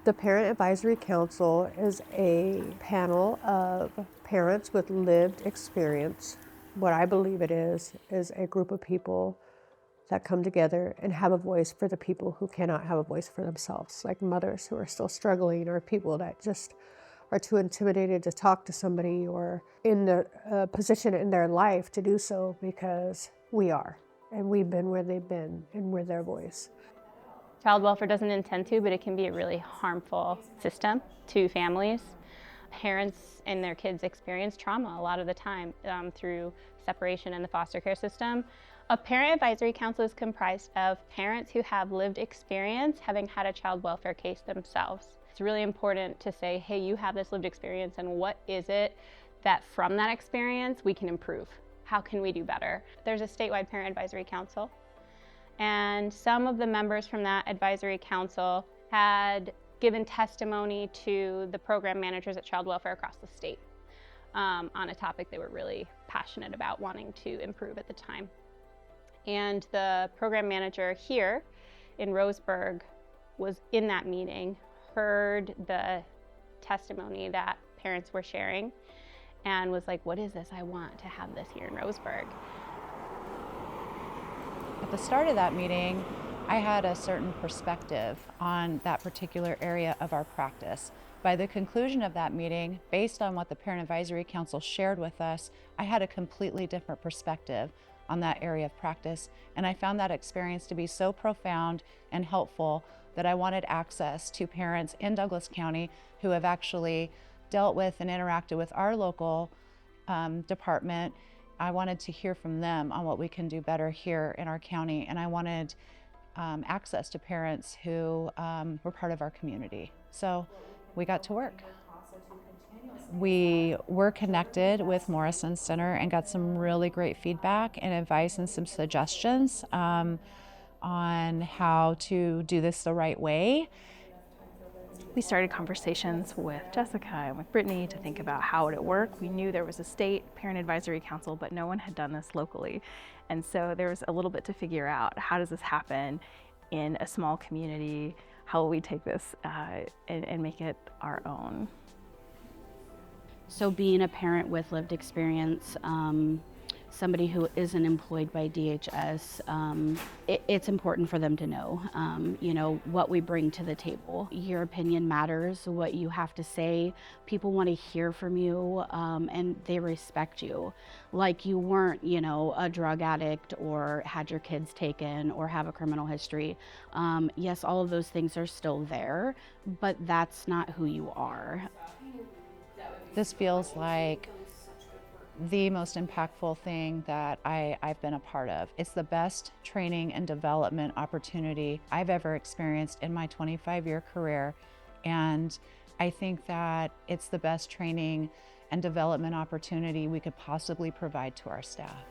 The Parent Advisory Council is a panel of parents with lived experience. What I believe it is a group of people that come together and have a voice for the people who cannot have a voice for themselves, like mothers who are still struggling, or people that just are too intimidated to talk to somebody, or in the position in their life to do so, because we are, and we've been where they've been, and we're their voice. Child welfare doesn't intend to, but it can be a really harmful system to families. Parents and their kids experience trauma a lot of the time through separation in the foster care system. A parent advisory council is comprised of parents who have lived experience having had a child welfare case themselves. It's really important to say, hey, you have this lived experience, and what is it that from that experience we can improve? How can we do better? There's a statewide parent advisory council, and some of the members from that advisory council had given testimony to the program managers at child welfare across the state on a topic they were really passionate about wanting to improve at the time. And the program manager here in Roseburg was in that meeting, heard the testimony that parents were sharing, and was like, what is this? I want to have this here in Roseburg. At the start of that meeting, I had a certain perspective on that particular area of our practice. By the conclusion of that meeting, based on what the Parent Advisory Council shared with us, I had a completely different perspective on that area of practice. And I found that experience to be so profound and helpful that I wanted access to parents in Douglas County who have actually dealt with and interacted with our local department. I wanted to hear from them on what we can do better here in our county, and I wanted access to parents who were part of our community. So we got to work. We were connected with Morrison Center and got some really great feedback and advice and some suggestions on how to do this the right way. We started conversations with Jessica and with Brittany to think about how would it work. We knew there was a state parent advisory council, but no one had done this locally. And so there was a little bit to figure out, how does this happen in a small community? How will we take this and make it our own? So being a parent with lived experience, somebody who isn't employed by DHS, it's important for them to know, what we bring to the table. Your opinion matters, what you have to say. People want to hear from you, and they respect you. Like you weren't, a drug addict or had your kids taken or have a criminal history. Yes, all of those things are still there, but that's not who you are. This feels like the most impactful thing that I've been a part of. It's the best training and development opportunity I've ever experienced in my 25-year career. And I think that it's the best training and development opportunity we could possibly provide to our staff.